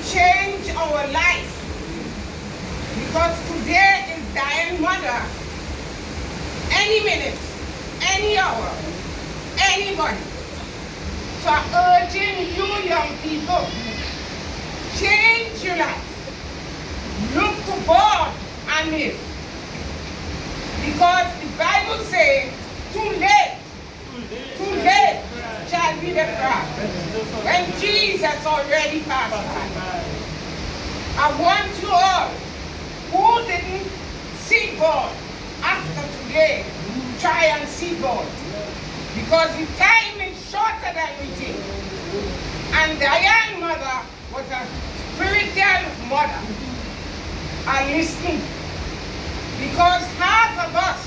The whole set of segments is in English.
change our life. Because today is dying mother. Any minute, any hour, anybody. So I'm urging you young people, change your life. Look to God and live. Because the Bible says, too late shall be the cry. When Jesus already passed by. I want you all who didn't see God after today, try and see God. Because the time is shorter than we think. And Diane's mother was a spiritual mother. And listening. Because half of us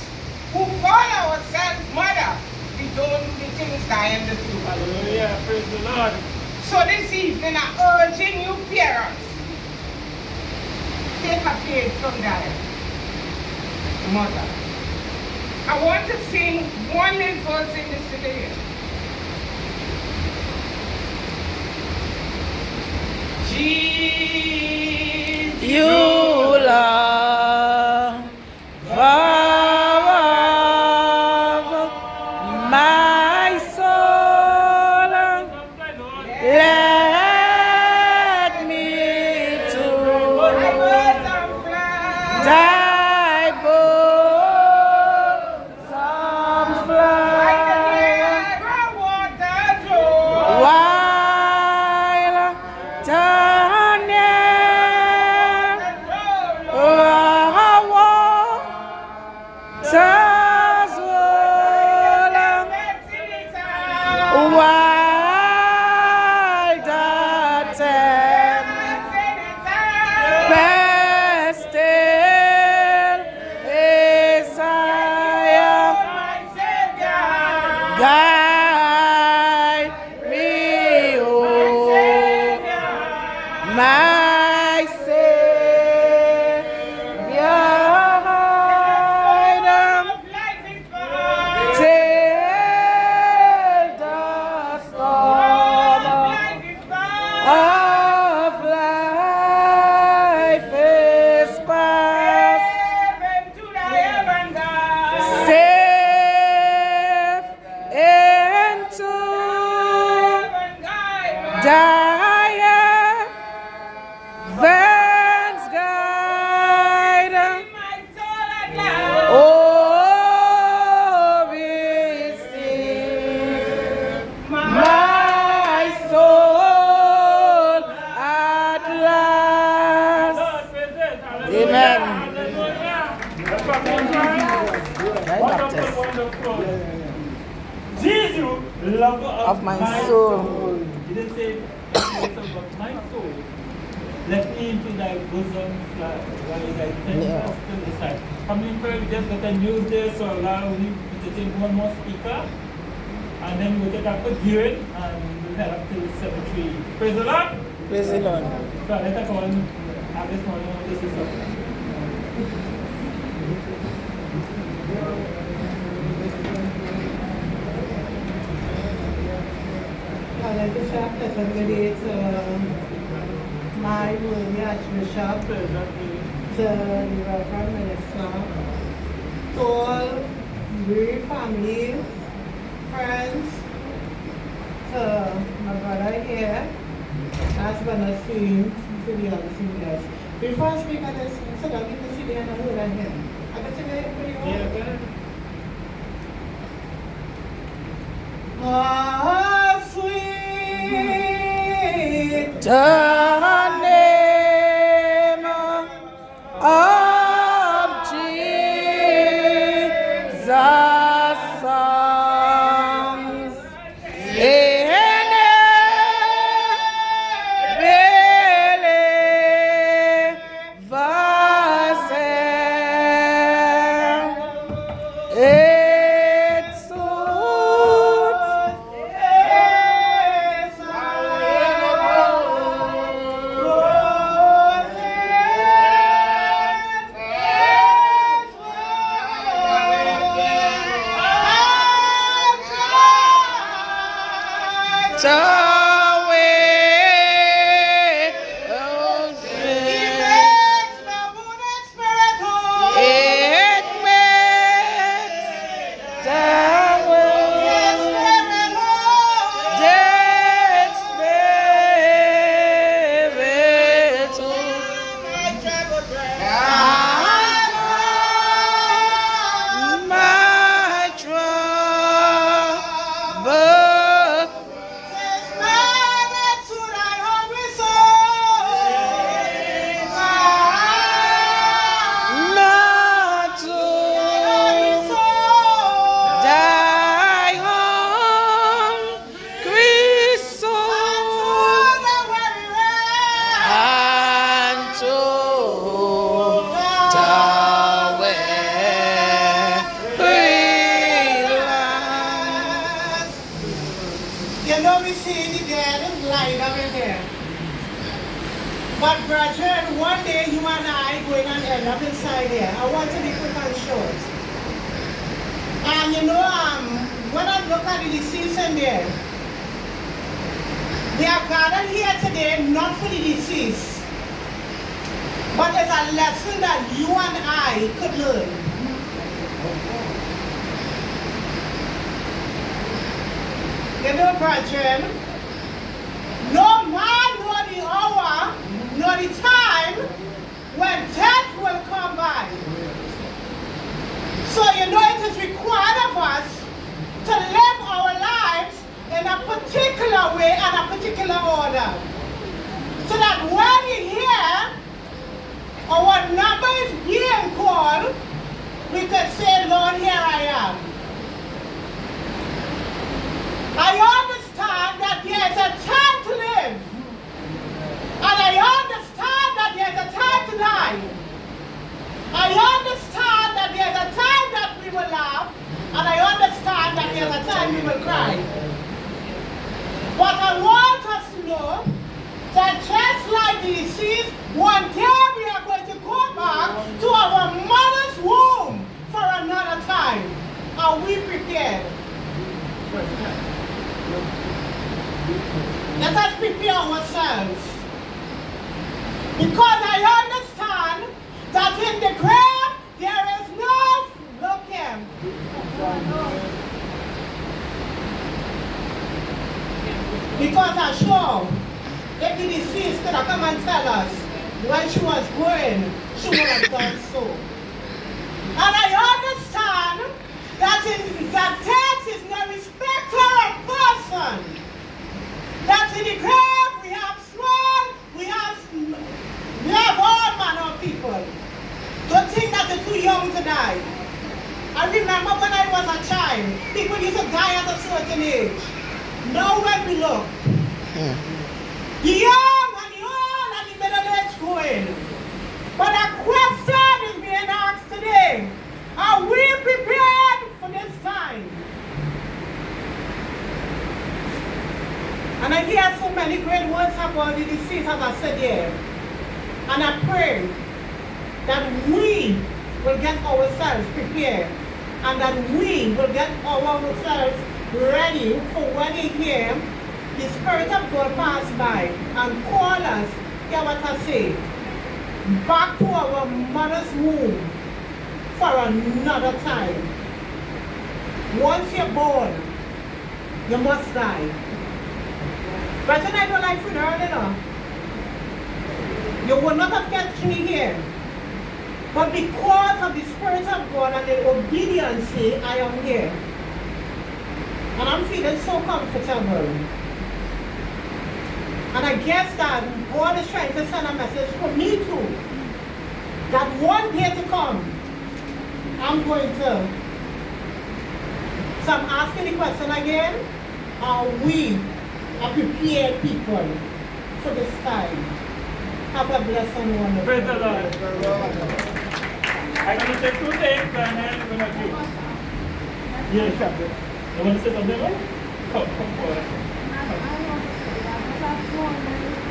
who call ourselves mother, we don't do the things Diane does do. Hallelujah, praise the Lord. So this evening I'm urging you parents, take a page from Diane, mother. I want to sing one little verse in the city. Jesus, You love my soul. Let me to thy bosom fly while turning waters while the tempest still is high. Guide me, oh, my Savior, till the storm of life is past. Safe into thy heaven's guide. Oh, receive my soul at last. Amen. Jesus, lover Of my soul. He didn't say of my soul. Let me into thy bosom fly, while thy tempest still is high. Coming prayer, we just got a news there, so allow me to take one more speaker, and then we'll take up a gearing, and we'll head up to the cemetery. Praise the Lord. Praise the Lord. So let us call at this morning, this is up. I'd like to say a pleasant good day to my worthy Archbishop, to the Reverend Minister, to all bereaved families, friends, to my brother here, last but not least, to the other singers. Before I speak on this, so that we can see the end of the hymn. I can sing it for you all? Yeah, go ahead. Ah, sweet The name of Jesus songs in it suits But brethren, one day you and I going and end up inside here. I want to be quick and short. And you know, when I look at the deceased in there, they are gathered here today not for the deceased, but there's a lesson that you and I could learn. You know, brethren, no man nor the hour, nor the time when death will come by. So you know it is required of us to live our lives in a particular way and a particular order. So that when you hear our number is being called, we can say, Lord, here I am. I understand that there is a time to live. And I understand that there is a time to die. I understand that there is a time that we will laugh. And I understand that there is a time we will cry. But I want us to know that just like the deceased, one day we are going to go back to our mother's womb for another time. Are we prepared? Let us prepare ourselves. Because I understand that in the grave there is no looking. Because I'm sure if the deceased could have come and tell us when she was going, she would have done so. And I understand that death is no respecter of person. That in the grave we have small, we have all manner of people. Don't think that they're too young to die. I remember when I was a child, people used to die at a certain age. Now when we look, the young and the old and the middle age going. But a question is being asked today. Are we prepared for this time? And I hear so many great words about the deceased, as I said here. And I pray that we will get ourselves prepared and that we will get ourselves ready for when they hear the Spirit of God pass by and call us, hear what I say, back to our mother's womb for another time. Once you're born, you must die. But then I don't like food early enough. You will not have kept me here. But because of the Spirit of God and the obedience, I am here. And I'm feeling so comfortable. And I guess that God is trying to send a message for me too. That one day to come, I'm going to. So I'm asking the question again. Are we a prepared people for this time? Have a blessed and wonderful. Praise the Lord. I'm going to say two things and then we're going to do. Yeah, you want to say something else? Come forward.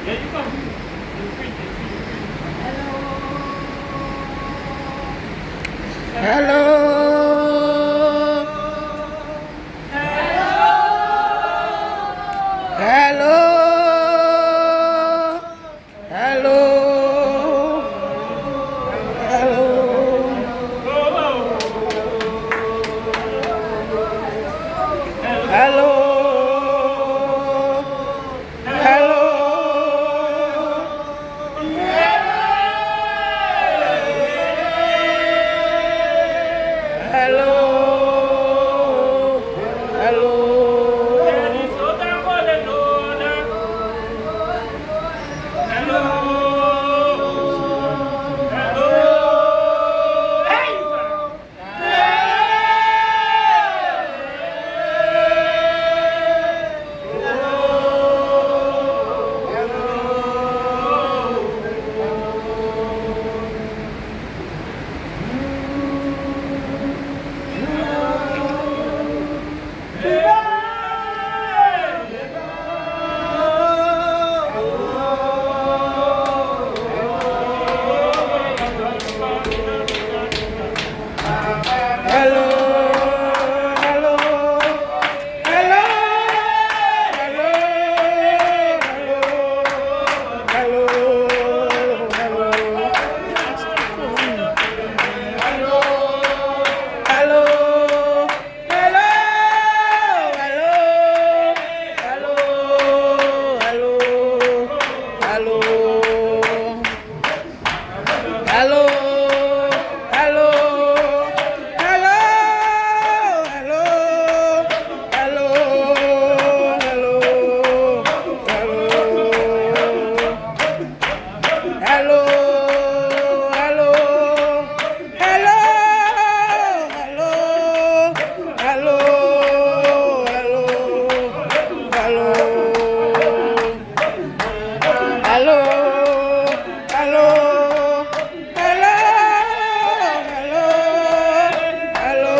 Yeah, you come. You're free. Hello. Hello. Hello. Hello. Hello. Hello. Hello.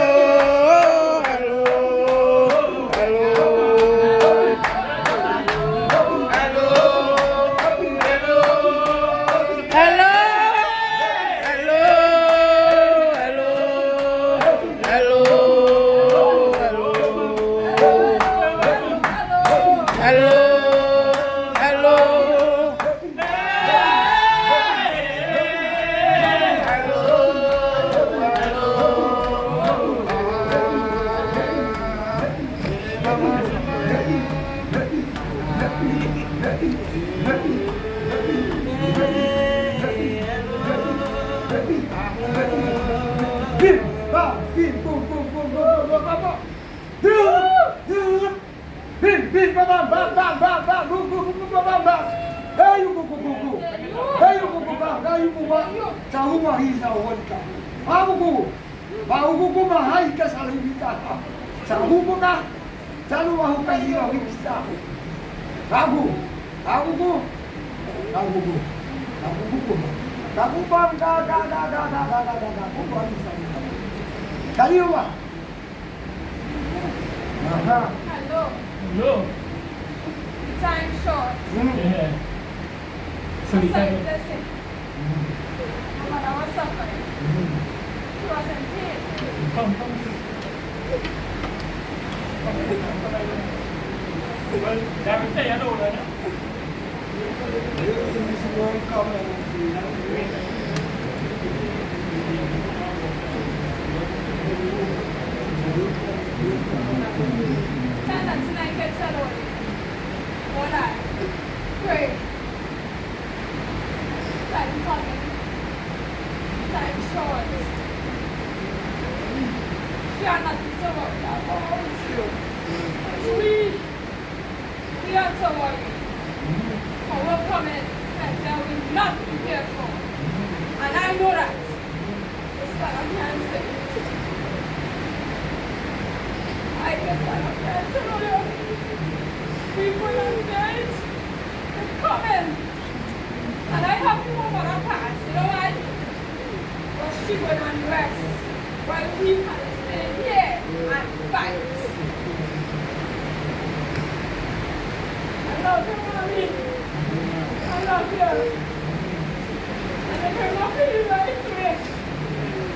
Hello. Hello. No. Time short. Yeah. So you So can. listen. My mother was suffering. She was in pain. Come. Well, David, say hello, then. Tell that tonight gets alone. All I pray. Time coming. Time short. She are nothing to worry about. We are to worry. For we're coming and there will not be careful. And I know that. It's that I can't say it. I guess I don't care to know you. People are dead. They're coming. And I have no more pass. You know what? But she went and rest. While we can stay here and fight. I love you, Mommy. I love you. And I can walk in the right way.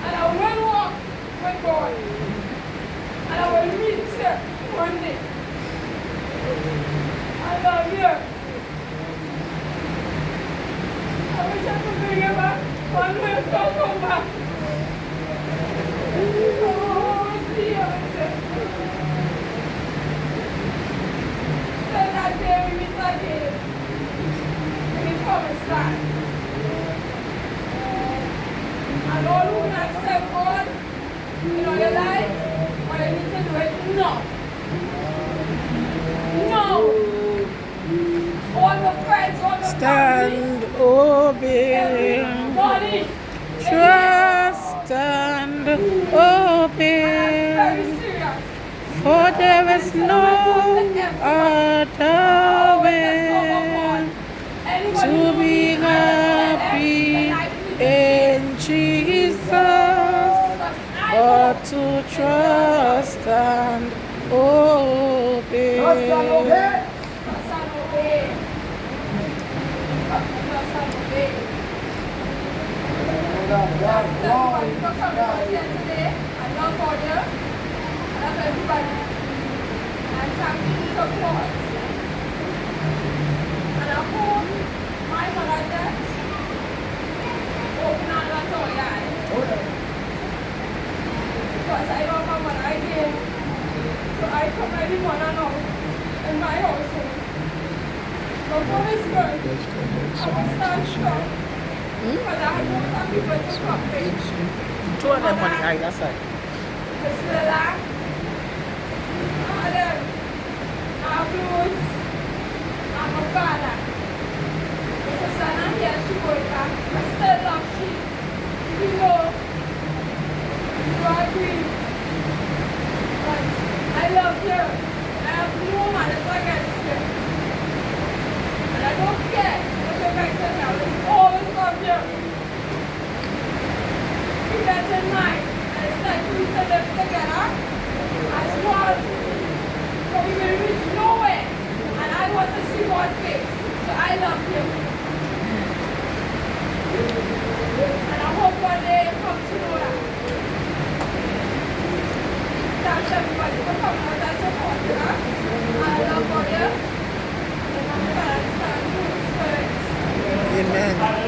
And I will walk with God. And I will meet you one day. I love you. I wish I could bring you back. One way to come back. Oh, dear. Till that day we meet again. We promise that. And all who can accept God in your life, what I need to do it now. No. All the friends, all the Stand, obey, everybody. trust and obey, Very serious. for there is no other way to be happy in Jesus, but to trust and obey. Trust and obey. Trust and obey. Everybody for coming here today. I love all you. I love everybody. And thank you for support. And I hope my mother death open all of our eyes. Because I love her when I did. So I come every morning now in my household. The Holy Spirit, I will stand strong. Because I know some people to come in. Two of them on the either side. It's the lack. Father, our blues, I'm a father. It's a son and here she going back. I still love she. You know, you agree. But I love you. I have no malice against you. And I don't care what you Amen.